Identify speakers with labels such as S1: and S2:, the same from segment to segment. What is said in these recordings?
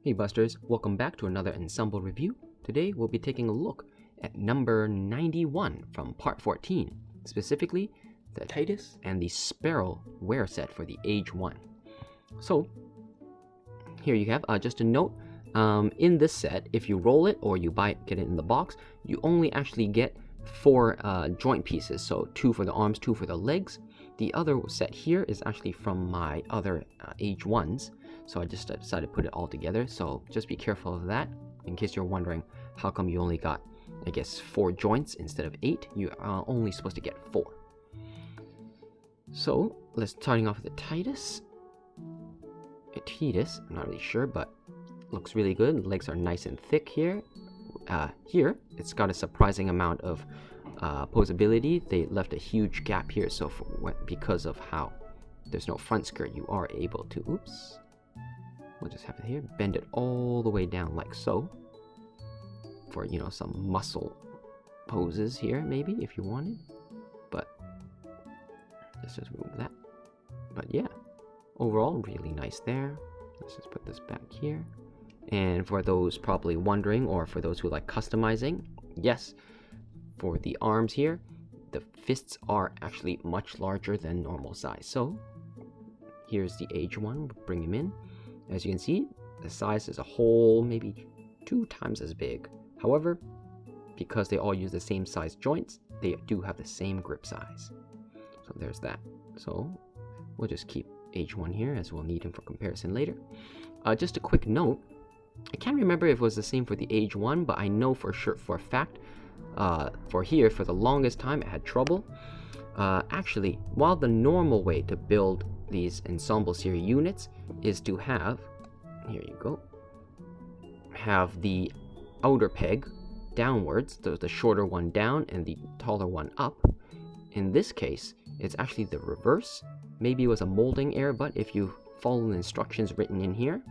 S1: Hey Busters, welcome back to another ensemble review. Today we'll be taking a look at number 91 from part 14, specifically the Titus and the Sparrow wear set for the Age-1. So, here you have, just a note, in this set, if you roll it or you get it in the box, you only actually get 4 joint pieces, so 2 for the arms, 2 for the legs. The other set here is actually from my other Age-1s, so I just decided to put it all together, so just be careful of that, in case you're wondering how come you only got, I guess, 4 joints instead of 8. You are only supposed to get 4. So, let's starting off with the Titus. I'm not really sure, but looks really good. Legs are nice and thick here. Here, it's got a surprising amount of posability. They left a huge gap here, so because of how there's no front skirt, you are able to, oops, we'll just have it here, bend it all the way down like so, for, you know, some muscle poses here, maybe, if you wanted, but let's just remove that. But yeah, overall, really nice there. Let's just put this back here. And for those probably wondering, or for those who like customizing, yes, for the arms here, the fists are actually much larger than normal size. So here's the Age-1, bring him in. As you can see, the size is a whole maybe 2 times as big. However, because they all use the same size joints, they do have the same grip size. So there's that. So we'll just keep Age-1 here, as we'll need him for comparison later. Just a quick note, I can't remember if it was the same for the Age-1, but I know for sure, for a fact, for here, for the longest time, I had trouble. Actually, while the normal way to build these ensemble series units is to have, here you go, have the outer peg downwards, the shorter one down and the taller one up. In this case, it's actually the reverse. Maybe it was a molding error, but if you follow the instructions written in here,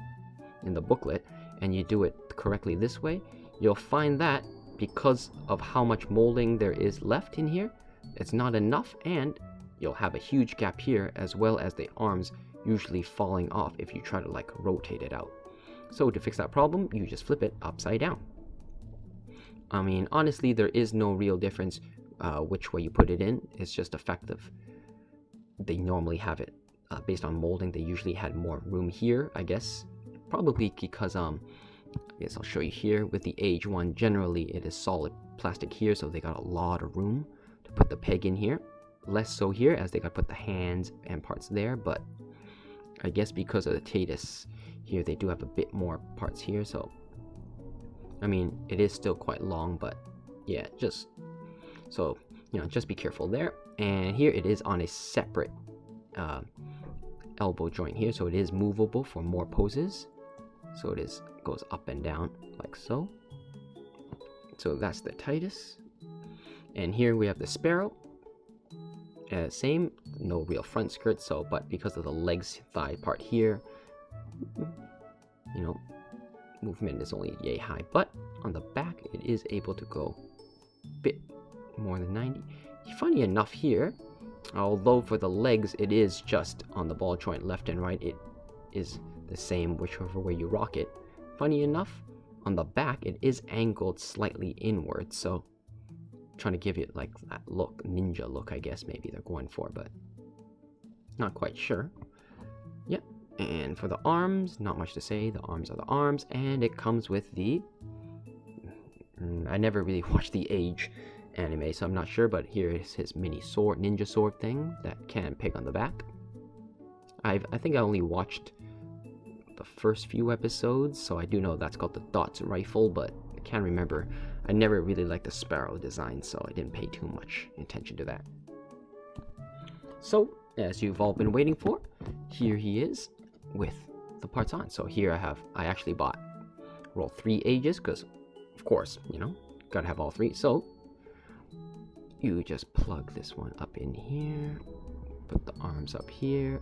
S1: in the booklet, and you do it correctly this way, you'll find that because of how much molding there is left in here, it's not enough, and you'll have a huge gap here, as well as the arms usually falling off if you try to like rotate it out. So to fix that problem, you just flip it upside down. I mean, honestly, there is no real difference which way you put it in. It's just a fact of they normally have it based on molding. They usually had more room here, I guess. Probably because I guess I'll show you here with the Age-1. Generally, it is solid plastic here, so they got a lot of room to put the peg in here. Less so here, as they got to put the hands and parts there. But I guess because of the Titus here, they do have a bit more parts here. So I mean, it is still quite long, but yeah, just so you know, just be careful there. And here it is on a separate elbow joint here, so it is movable for more poses. So it goes up and down like so. So that's the Titus. And here we have the Sparrow. Same, no real front skirt, so but because of the legs thigh part here, you know, movement is only yay high, but on the back it is able to go a bit more than 90. Funny enough here, although for the legs it is just on the ball joint left and right, it is the same whichever way you rock it. Funny enough, on the back it is angled slightly inward, so trying to give it like that look, ninja look, I guess maybe they're going for, but not quite sure. Yep. And for the arms, not much to say. The arms are the arms, and it comes with the I never really watched the Age anime, so I'm not sure, but here is his mini sword, ninja sword thing that can peg on the back. I think I only watched the first few episodes, so I do know that's called the Dots rifle, but I can't remember. I never really liked the Sparrow design, so I didn't pay too much attention to that. So, as you've all been waiting for, here he is with the parts on. So here I actually roll 3 ages, because of course, you know, gotta have all 3. So you just plug this one up in here, put the arms up here,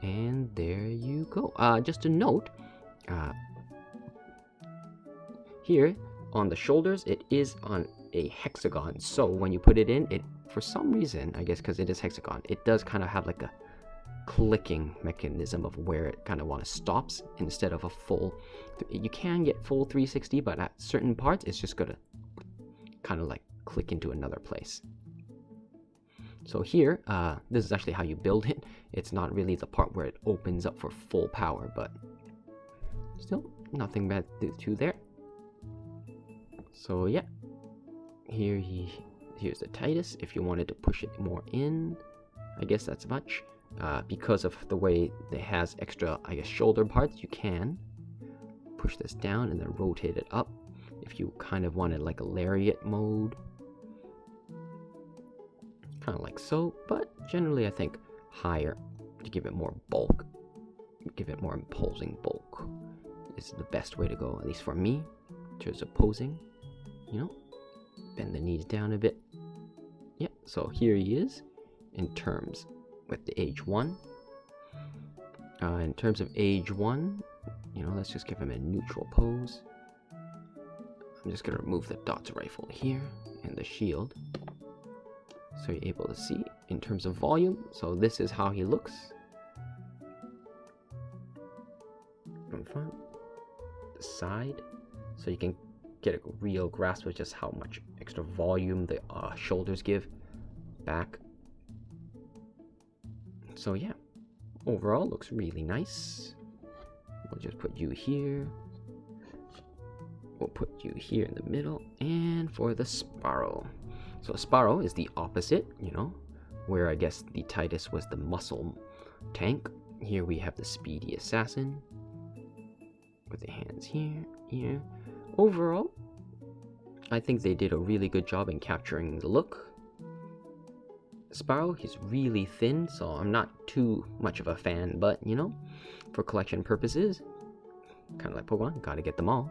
S1: and there you go. Just a note, here on the shoulders, it is on a hexagon. So when you put it in, it, for some reason, I guess because it is hexagon, it does kind of have like a clicking mechanism of where it kind of stops instead of a full. You can get full 360, but at certain parts it's just gonna kind of like click into another place. So here, this is actually how you build it. It's not really the part where it opens up for full power, but still nothing bad to there. So yeah, here's the Titus. If you wanted to push it more in, I guess that's much. Because of the way it has extra, I guess, shoulder parts, you can push this down and then rotate it up. If you kind of wanted like a lariat mode, kind of like so, but generally I think higher to give it more bulk, give it more imposing bulk is the best way to go, at least for me, in terms of posing. You know, bend the knees down a bit. Yeah, so here he is in terms with the Age-1. In terms of Age-1, you know, let's just give him a neutral pose. I'm just going to remove the dots rifle here and the shield, so you're able to see in terms of volume. So this is how he looks from front, the side, so you can get a real grasp of just how much extra volume the shoulders give back. So yeah, overall looks really nice. We'll just put you here. We'll put you here in the middle. And for the Sparrow. So Sparrow is the opposite, you know, where I guess the Titus was the muscle tank. Here we have the speedy assassin with the hands here. Overall, I think they did a really good job in capturing the look. Sparrow, he's really thin, so I'm not too much of a fan, but you know, for collection purposes, kind of like Pokemon, gotta get them all.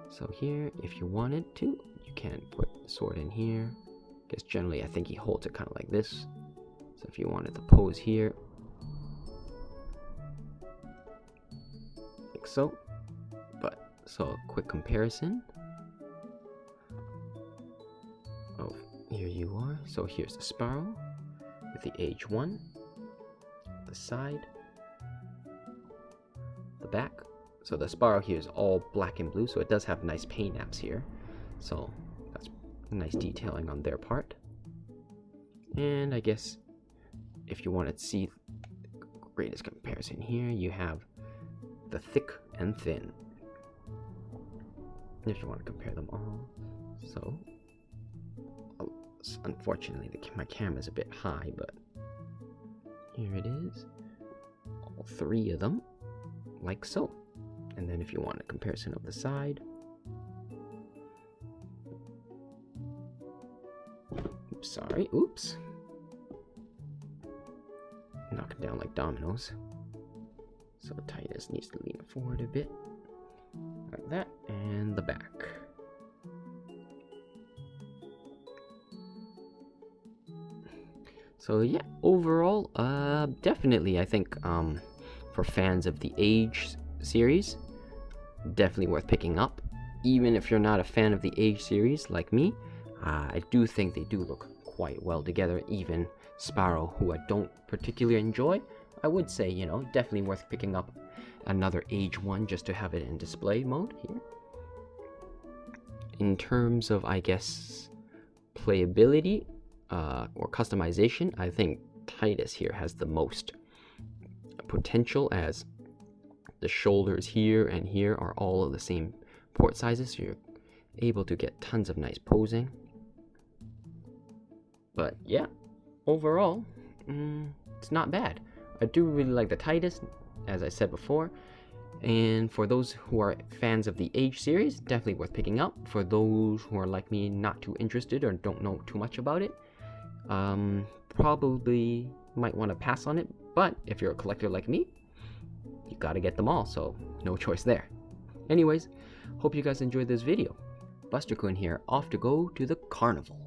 S1: So here, if you wanted to, you can put the sword in here. Because generally I think he holds it kind of like this. So if you wanted to pose here, like so. But so a quick comparison. Oh, here you are. So here's the Sparrow with the Age-1, the side, the back. So the Sparrow here is all black and blue, so it does have nice paint apps here. So that's nice detailing on their part. And I guess if you want to see the greatest comparison here, you have the thick and thin. If you want to compare them all. So unfortunately my camera's a bit high, but here it is, all three of them, like so. And then if you want a comparison of the side, oops, knock it down like dominoes. So Titus needs to lean forward a bit, like that, and the back. So yeah, overall, definitely I think for fans of the Age series, definitely worth picking up. Even if you're not a fan of the Age series like me, I do think they do look quite well together. Even Sparrow, who I don't particularly enjoy, I would say, you know, definitely worth picking up another Age-1 just to have it in display mode here. In terms of, I guess, playability, or customization, I think Titus here has the most potential, as the shoulders here and here are all of the same port sizes, so you're able to get tons of nice posing. But yeah, overall, it's not bad. I do really like the Titus, as I said before, and for those who are fans of the Age series, definitely worth picking up. For those who are like me, not too interested or don't know too much about it, probably might want to pass on it. But if you're a collector like me, you gotta get them all, so no choice there. Anyways, hope you guys enjoyed this video. Buster-kun here, off to go to the carnival.